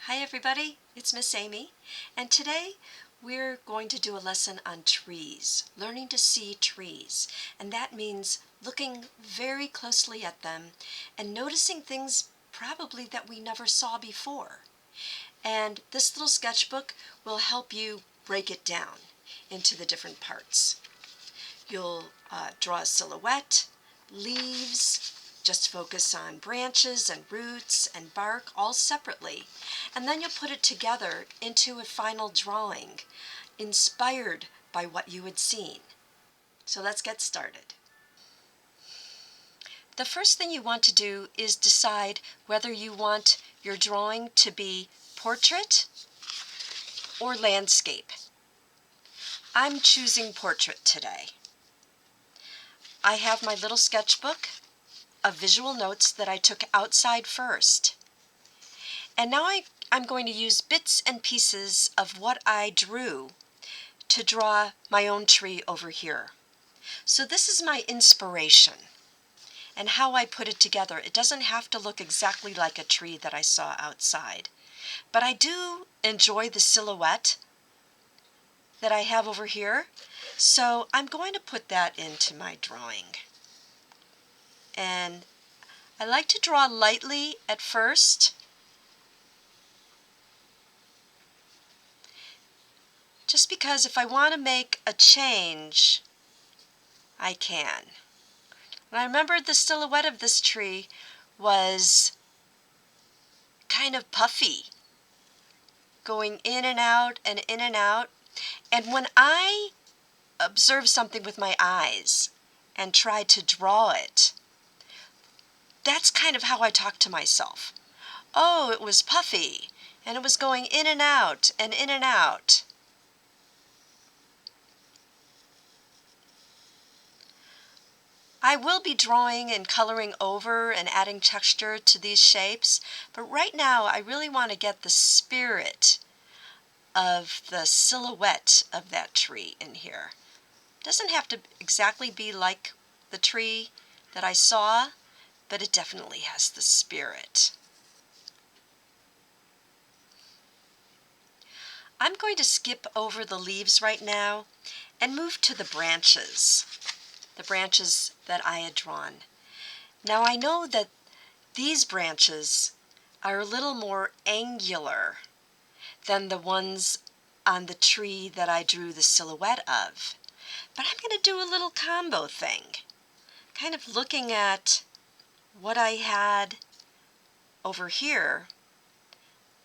Hi everybody, it's Miss Amy, and today we're going to do a lesson on trees, learning to see trees, and that means looking very closely at them and noticing things probably that we never saw before. And this little sketchbook will help you break it down into the different parts. You'll draw a silhouette, leaves, just focus on branches and roots and bark all separately, and then you'll put it together into a final drawing inspired by what you had seen. So let's get started. The first thing you want to do is decide whether you want your drawing to be portrait or landscape. I'm choosing portrait today. I have my little sketchbook of visual notes that I took outside first. And now I'm going to use bits and pieces of what I drew to draw my own tree over here. So this is my inspiration and how I put it together. It doesn't have to look exactly like a tree that I saw outside, but I do enjoy the silhouette that I have over here. So I'm going to put that into my drawing. And I like to draw lightly at first, just because if I want to make a change, I can. And I remembered the silhouette of this tree was kind of puffy, going in and out and in and out. And when I observe something with my eyes and try to draw it, that's kind of how I talk to myself. Oh, it was puffy, and it was going in and out and in and out. I will be drawing and coloring over and adding texture to these shapes, but right now I really want to get the spirit of the silhouette of that tree in here. It doesn't have to exactly be like the tree that I saw, but it definitely has the spirit. I'm going to skip over the leaves right now and move to the branches that I had drawn. Now I know that these branches are a little more angular than the ones on the tree that I drew the silhouette of. But I'm going to do a little combo thing, kind of looking at what I had over here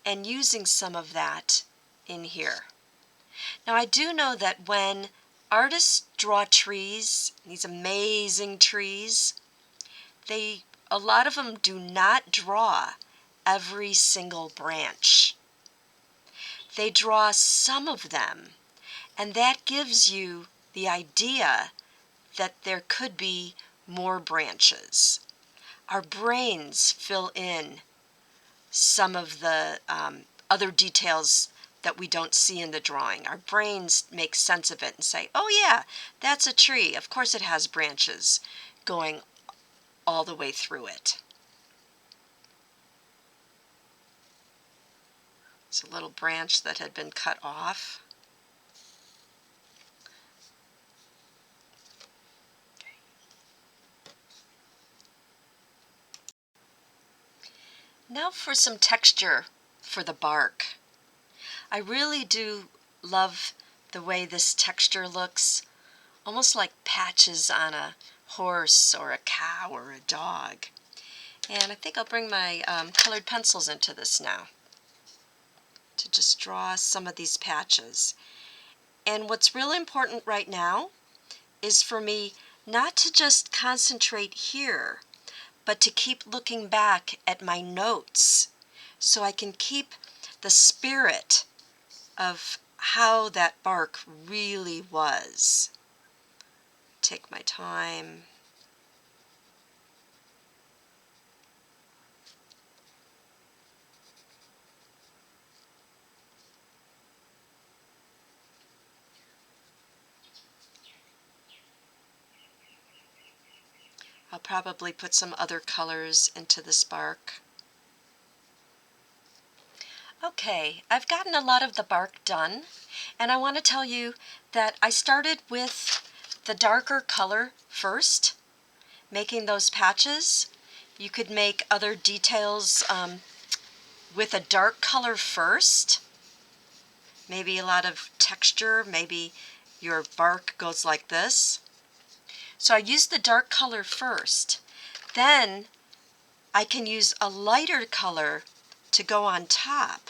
and using some of that in here. Now I do know that when artists draw trees, these amazing trees, a lot of them do not draw every single branch. They draw some of them, and that gives you the idea that there could be more branches. Our brains fill in some of the other details that we don't see in the drawing. Our brains make sense of it and say, oh yeah, that's a tree. Of course it has branches going all the way through it. It's a little branch that had been cut off. Now for some texture for the bark. I really do love the way this texture looks, almost like patches on a horse or a cow or a dog. And I think I'll bring my colored pencils into this now to just draw some of these patches. And what's real important right now is for me not to just concentrate here, but to keep looking back at my notes so I can keep the spirit of how that bark really was. Take my time. I'll probably put some other colors into this bark. Okay, I've gotten a lot of the bark done, and I want to tell you that I started with the darker color first, making those patches. You could make other details with a dark color first, maybe a lot of texture, maybe your bark goes like this. So I used the dark color first. Then I can use a lighter color to go on top,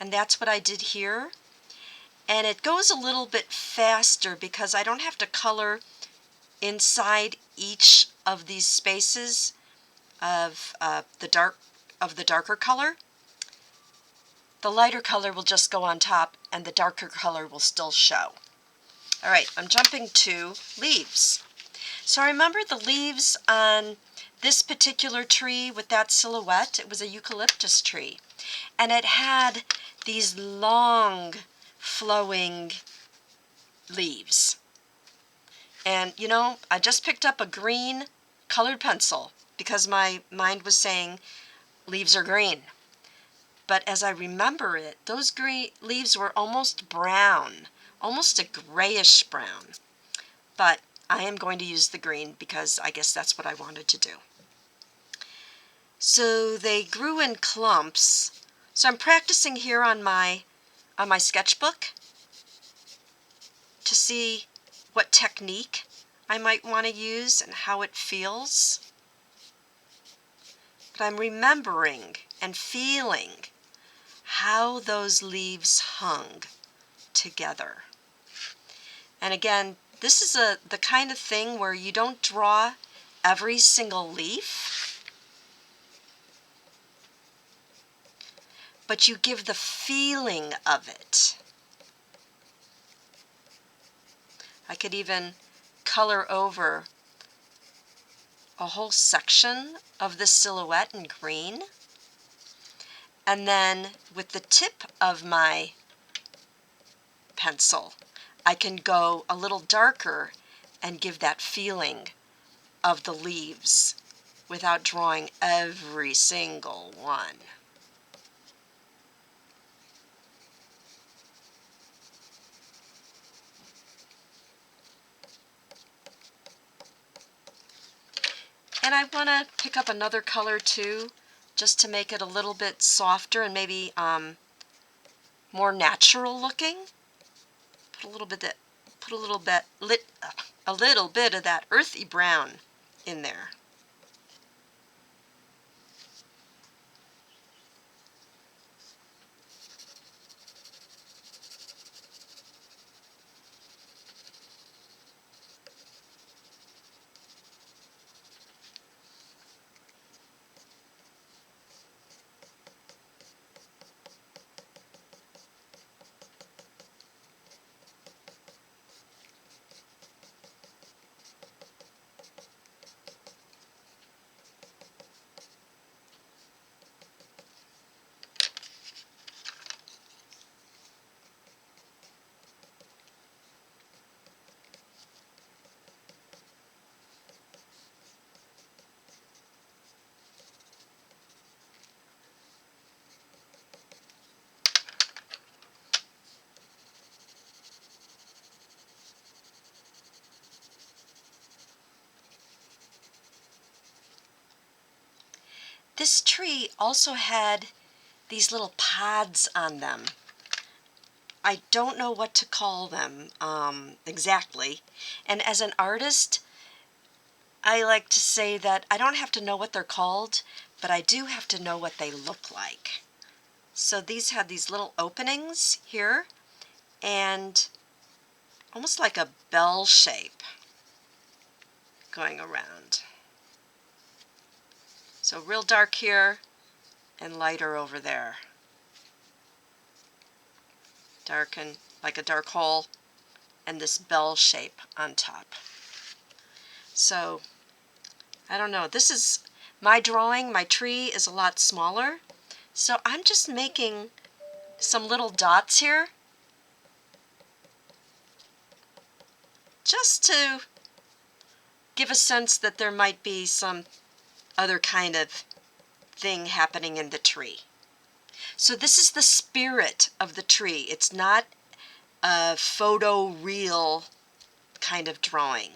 and that's what I did here. And it goes a little bit faster because I don't have to color inside each of these spaces of the darker color. The lighter color will just go on top and the darker color will still show. All right, I'm jumping to leaves. So I remember the leaves on this particular tree with that silhouette. It was a eucalyptus tree, and it had these long flowing leaves. And you know, I just picked up a green colored pencil because my mind was saying leaves are green. But as I remember it, those green leaves were almost brown, almost a grayish brown. But I am going to use the green because I guess that's what I wanted to do. So they grew in clumps. So I'm practicing here on my sketchbook to see what technique I might want to use and how it feels. But I'm remembering and feeling how those leaves hung together. And again, this is the kind of thing where you don't draw every single leaf, but you give the feeling of it. I could even color over a whole section of the silhouette in green. And then with the tip of my pencil, I can go a little darker and give that feeling of the leaves without drawing every single one. And I want to pick up another color too, just to make it a little bit softer and maybe more natural looking. Put a little bit of that earthy brown in there. This tree also had these little pods on them. I don't know what to call them exactly. And as an artist, I like to say that I don't have to know what they're called, but I do have to know what they look like. So these had these little openings here and almost like a bell shape going around. So real dark here and lighter over there. Dark and like a dark hole and this bell shape on top. So I don't know, this is my drawing. My tree is a lot smaller, so I'm just making some little dots here just to give a sense that there might be some other kind of thing happening in the tree. So this is the spirit of the tree. It's not a photo real kind of drawing.